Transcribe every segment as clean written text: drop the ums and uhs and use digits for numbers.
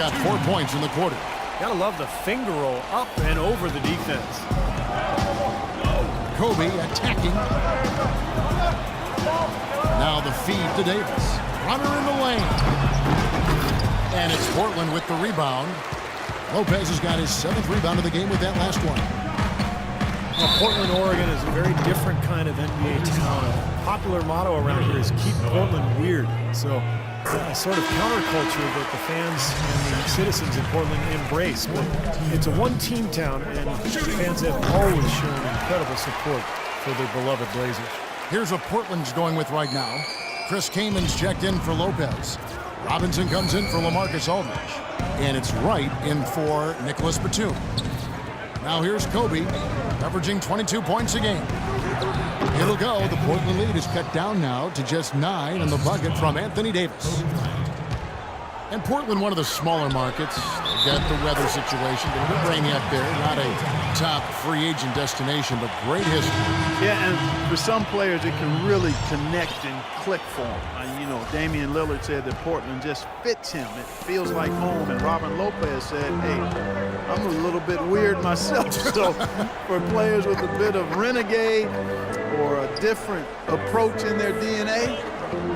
got 4 points in the quarter. Gotta love the finger roll up and over the defense. Kobe attacking. Now the feed to Davis. Runner in the lane. And it's Portland with the rebound. Lopez has got his 7th rebound of the game with that last one. Well, Portland, Oregon is a very different kind of NBA town. A popular motto around here is keep Portland weird. So a sort of counterculture that the fans and the citizens in Portland embrace. But it's a one-team town, and fans have always shown incredible support for their beloved Blazers. Here's what Portland's going with right now. Chris Kamen's checked in for Lopez. Robinson comes in for LaMarcus Aldridge. And it's Wright in for Nicholas Batum. Now here's Kobe, averaging 22 points a game. It'll go. The Portland lead is cut down now to just 9 on the bucket from Anthony Davis. And Portland, one of the smaller markets. They've got the weather situation, a little bit rainy up there. Not a top free agent destination, but great history. Yeah, and for some players, it can really connect and click for them. You know, Damian Lillard said that Portland just fits him. It feels like home. And Robin Lopez said, hey, I'm a little bit weird myself. So for players with a bit of renegade or a different approach in their DNA,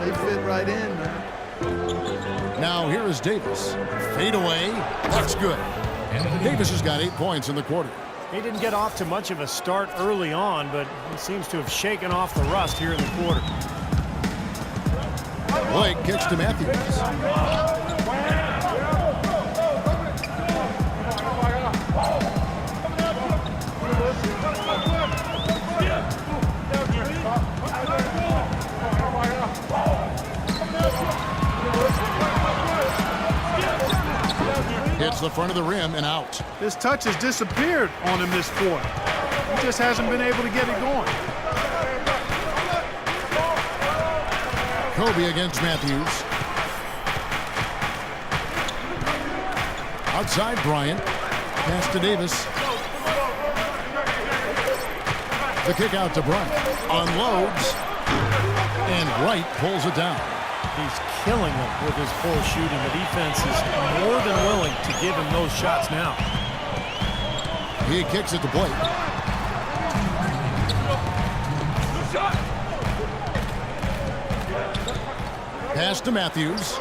they fit right in, man. Now here is Davis. Fade away. That's good. Davis has got 8 points in the quarter. He didn't get off to much of a start early on, but he seems to have shaken off the rust here in the quarter. Blake kicks to Matthews. Hits the front of the rim and out. His touch has disappeared on him this quarter. He just hasn't been able to get it going. Kobe against Matthews. Outside Bryant. Pass to Davis. The kick out to Bryant. Unloads. And Wright pulls it down. He's killing them with his pull shooting. The defense is more than willing to give him those shots now. He kicks it to Blake. Pass to Matthews.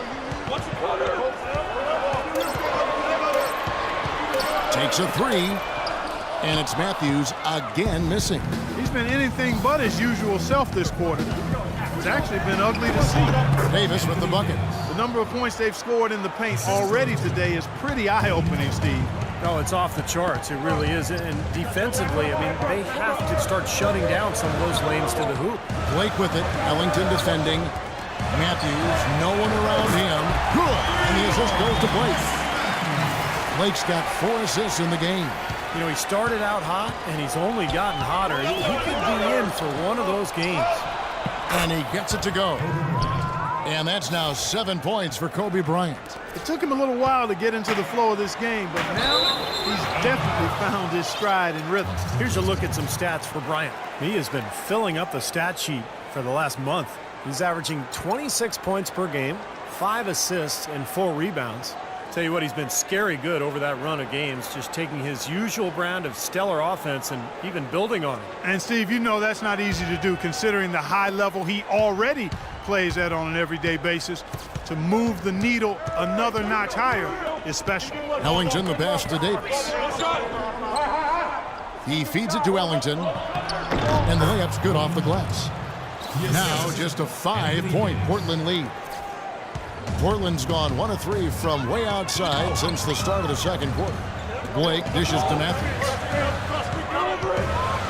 Takes a 3. And it's Matthews again missing. He's been anything but his usual self this quarter. It's actually been ugly to see. Davis with the bucket. The number of points they've scored in the paint already today is pretty eye-opening, Steve. Oh, it's off the charts. It really is. And defensively, I mean, they have to start shutting down some of those lanes to the hoop. Blake with it. Ellington defending. Matthews, no one around him. Good. And the assist goes to Blake. Blake's got 4 assists in the game. You know, he started out hot, and he's only gotten hotter. He could be in for one of those games. And he gets it to go. And that's now 7 points for Kobe Bryant. It took him a little while to get into the flow of this game, but now he's definitely found his stride and rhythm. Here's a look at some stats for Bryant. He has been filling up the stat sheet for the last month. He's averaging 26 points per game, 5 assists, and 4 rebounds. Tell you what, he's been scary good over that run of games, just taking his usual brand of stellar offense and even building on it. And Steve, you know that's not easy to do considering the high level he already plays at on an everyday basis. To move the needle another notch higher is special. Ellington the pass to Davis. He feeds it to Ellington. And the layup's good off the glass. Now just a 5-point Portland lead. Portland's gone 1 of 3 from way outside since the start of the second quarter. Blake dishes to Matthews.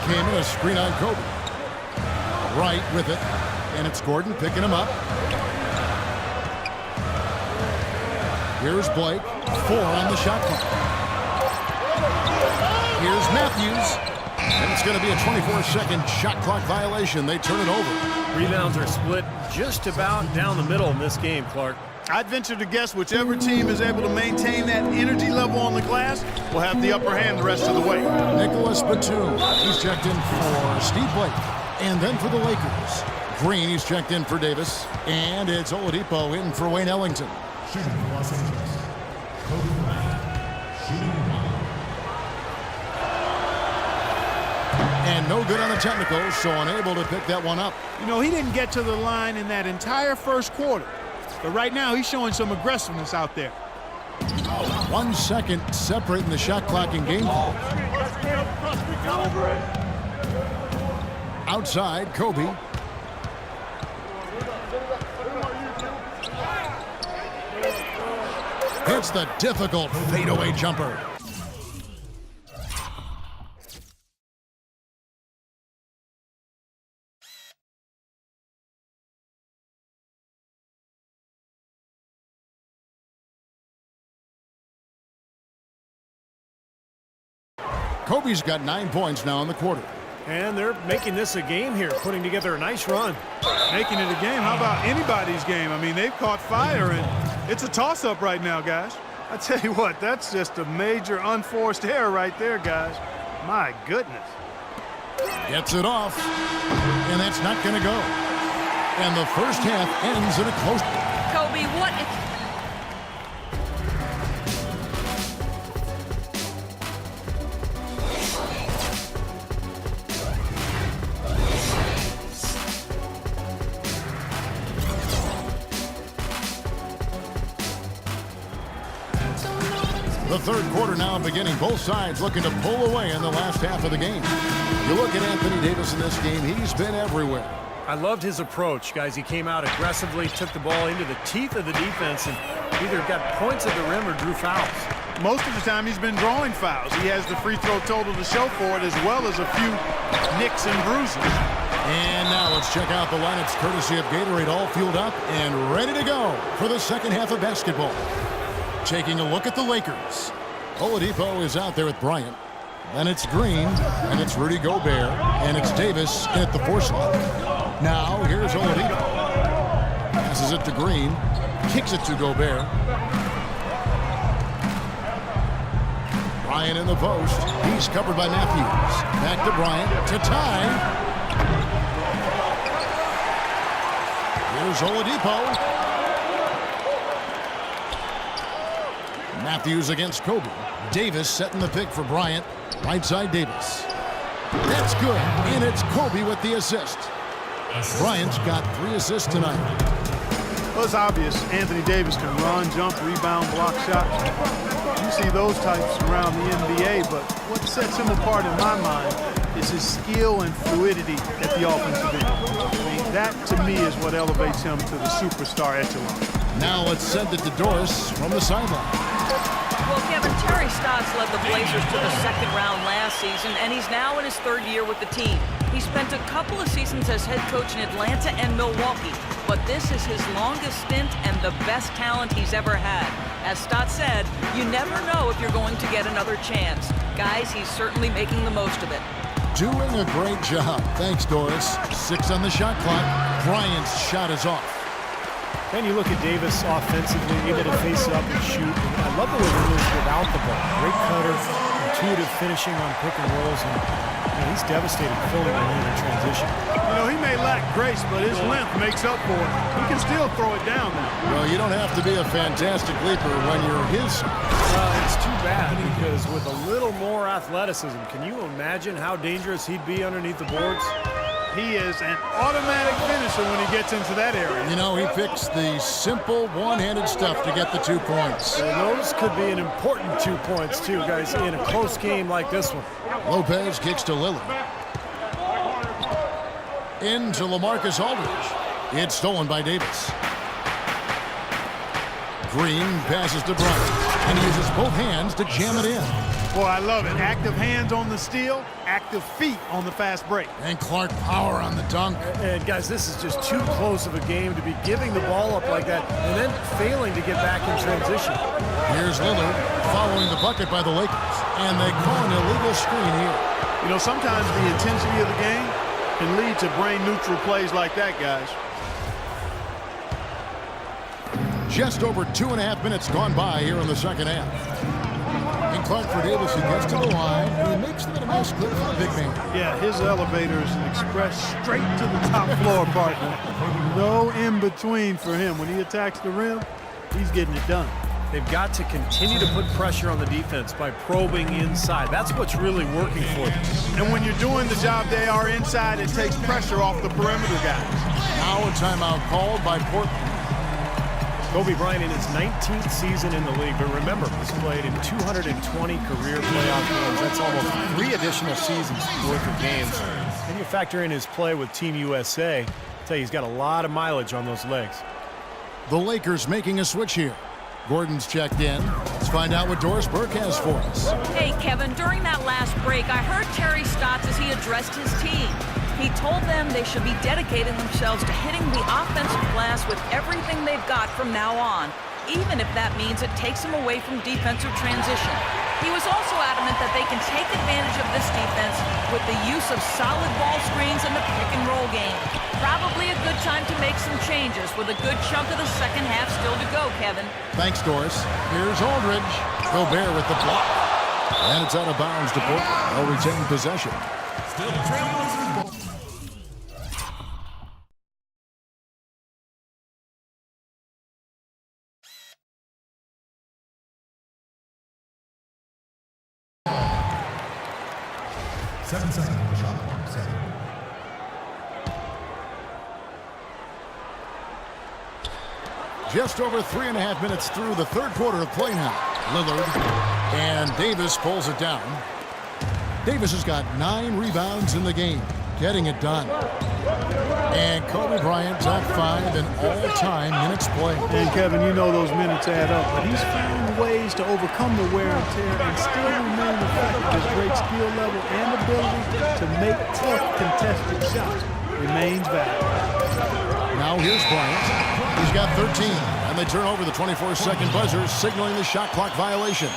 Came in a screen on Kobe. Wright with it. And it's Gordon picking him up. Here's Blake. 4 on the shot clock. Here's Matthews. And it's going to be a 24-second shot clock violation. They turn it over. Rebounds are split just about down the middle in this game, Clark. I'd venture to guess whichever team is able to maintain that energy level on the glass will have the upper hand the rest of the way. Nicholas Batum, he's checked in for Steve Blake. And then for the Lakers, Green, he's checked in for Davis. And it's Oladipo in for Wayne Ellington. And no good on the technical, so unable to pick that one up. You know, he didn't get to the line in that entire first quarter. But right now, he's showing some aggressiveness out there. 1 second separating the shot clock and game clock. Outside, Kobe. Hits the difficult fadeaway jumper. Kobe's got 9 points now in the quarter. And they're making this a game here, putting together a nice run. Making it a game? How about anybody's game? I mean, they've caught fire, and it's a toss-up right now, guys. I tell you what, that's just a major unforced error right there, guys. My goodness. Gets it off, and that's not going to go. And the first half ends in a close one. Kobe, what? The third quarter now beginning. Both sides looking to pull away in the last half of the game. You look at Anthony Davis in this game, he's been everywhere. I loved his approach, guys. He came out aggressively, took the ball into the teeth of the defense, and either got points at the rim or drew fouls. Most of the time he's been drawing fouls. He has the free throw total to show for it, as well as a few nicks and bruises. And now let's check out the lineups courtesy of Gatorade, all fueled up and ready to go for the second half of basketball. Taking a look at the Lakers. Oladipo is out there with Bryant. Then it's Green, and it's Rudy Gobert, and it's Davis in at the 4 slot. Now here's Oladipo. Passes it to Green, kicks it to Gobert. Bryant in the post. He's covered by Matthews. Back to Bryant to tie. Here's Oladipo. Matthews against Kobe. Davis setting the pick for Bryant. Right side Davis. That's good, and it's Kobe with the assist. Bryant's got 3 assists tonight. Well, it's obvious Anthony Davis can run, jump, rebound, block shots. You see those types around the NBA, but what sets him apart in my mind is his skill and fluidity at the offensive end. I mean, that to me is what elevates him to the superstar echelon. Now let's send it to Doris from the sideline. Well, Kevin, Terry Stotts led the Blazers to the second round last season, and he's now in his 3rd year with the team. He spent a couple of seasons as head coach in Atlanta and Milwaukee, but this is his longest stint and the best talent he's ever had. As Stotts said, you never know if you're going to get another chance. Guys, he's certainly making the most of it. Doing a great job. Thanks, Doris. 6 on the shot clock. Bryant's shot is off. Then you look at Davis offensively, able to face up and shoot. And I love the way he moves without the ball. Great cutter, intuitive finishing on pick and rolls, and he's devastating filling the lane in transition. You know, he may lack grace, but his length makes up for it. He can still throw it down now. Well, you don't have to be a fantastic leaper when you're his size. It's too bad because with a little more athleticism, can you imagine how dangerous he'd be underneath the boards? He is an automatic finisher when he gets into that area. You know, he picks the simple one-handed stuff to get the 2 points. And those could be an important 2 points, too, guys, in a close game like this one. Lopez kicks to Lillard. Into LaMarcus Aldridge. It's stolen by Davis. Green passes to Bryant, and he uses both hands to jam it in. Boy, I love it. Active hands on the steal, active feet on the fast break. And Clark power on the dunk. And guys, this is just too close of a game to be giving the ball up like that and then failing to get back in transition. Here's Lillard following the bucket by the Lakers, and they call an illegal screen here. You know, sometimes the intensity of the game can lead to brain-neutral plays like that, guys. Just over 2.5 minutes gone by here in the second half. And Clark for Davis, he gets to the line, and he makes them a nice clip for the big man. Yeah, his elevator is an express straight to the top floor, partner. No in-between for him. When he attacks the rim, he's getting it done. They've got to continue to put pressure on the defense by probing inside. That's what's really working for them. And when you're doing the job they are inside, it takes pressure off the perimeter guys. Now a timeout called by Portland. Kobe Bryant in his 19th season in the league, but remember, he's played in 220 career playoff games. That's almost 3 additional seasons worth of games. Then you factor in his play with Team USA. I'll tell you, he's got a lot of mileage on those legs. The Lakers making a switch here. Gordon's checked in. Let's find out what Doris Burke has for us. Hey, Kevin, during that last break, I heard Terry Stotts as he addressed his team. He told them they should be dedicating themselves to hitting the offensive glass with everything they've got from now on, even if that means it takes them away from defensive transition. He was also adamant that they can take advantage of this defense with the use of solid ball screens and the pick-and-roll game. Probably a good time to make some changes with a good chunk of the second half still to go, Kevin. Thanks, Doris. Here's Aldridge. Gobert with the block. And it's out of bounds to Portland. They'll retain possession. Still trailblazers. 7 seconds on the shot clock. 7. Just over 3.5 minutes through the third quarter of play now. Lillard and Davis pulls it down. Davis has got 9 rebounds in the game, getting it done. And Kobe Bryant top 5 in all-time minutes played. And Kevin, you know those minutes add up, but he's found ways to overcome the wear and tear and still remain effective. His great skill level and ability to make tough contested shots remains valuable. Now here's Bryant. He's got 13, and they turn over the 24-second buzzer, signaling the shot clock violation.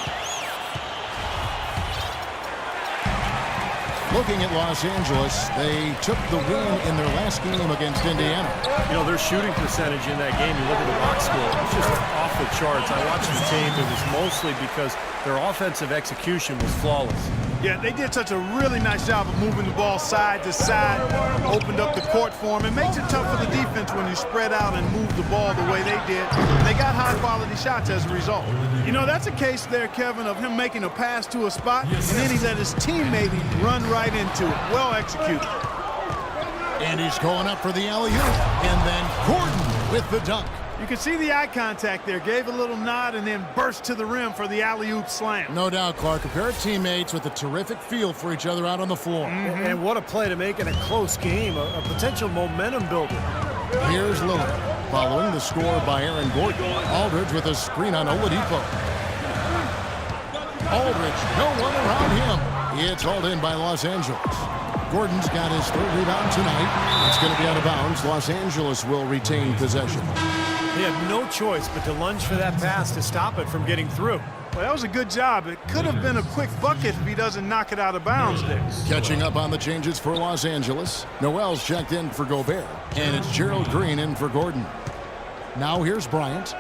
Looking at Los Angeles, they took the win in their last game against Indiana. You know, their shooting percentage in that game, you look at the box score, it's just off the charts. I watched the tape. It was mostly because their offensive execution was flawless. Yeah, they did such a really nice job of moving the ball side to side, opened up the court for them. It makes it tough for the defense when you spread out and move the ball the way they did. They got high-quality shots as a result. You know, that's a case there, Kevin, of him making a pass to a spot, and then he let his teammate run right into it. Well executed. And he's going up for the alley-oop. And then Gordon with the dunk. You can see the eye contact there. Gave a little nod and then burst to the rim for the alley-oop slam. No doubt, Clark. A pair of teammates with a terrific feel for each other out on the floor. And what a play to make in a close game, a potential momentum builder. Here's Lillard, following the score by Aaron Gordon. Aldridge with a screen on Oladipo. Aldridge, no one around him. It's hauled in by Los Angeles. Gordon's got his 3rd rebound tonight. It's going to be out of bounds. Los Angeles will retain possession. He had no choice but to lunge for that pass to stop it from getting through. Well, that was a good job. It could have been a quick bucket if he doesn't knock it out of bounds there. Catching up on the changes for Los Angeles. Noel's checked in for Gobert. And it's Gerald Green in for Gordon. Now here's Bryant.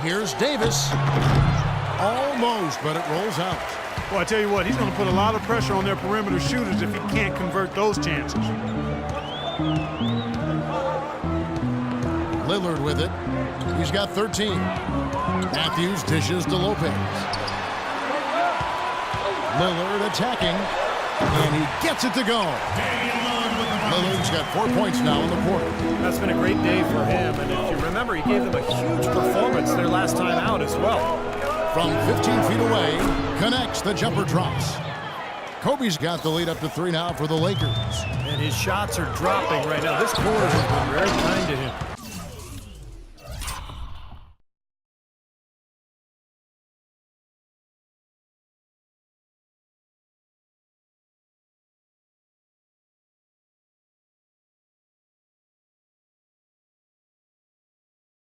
Here's Davis. Almost, but it rolls out. Well, I tell you what, he's going to put a lot of pressure on their perimeter shooters if he can't convert those chances. Lillard with it. He's got 13. Matthews dishes to Lopez. Lillard attacking, and he gets it to go. Lillard's got 4 points now in the quarter. That's been a great day for him, and if you remember, he gave them a huge performance their last time out as well. From 15 feet away, connects, the jumper drops. Kobe's got the lead up to 3 now for the Lakers. And his shots are dropping right now. This quarter has been very kind to him.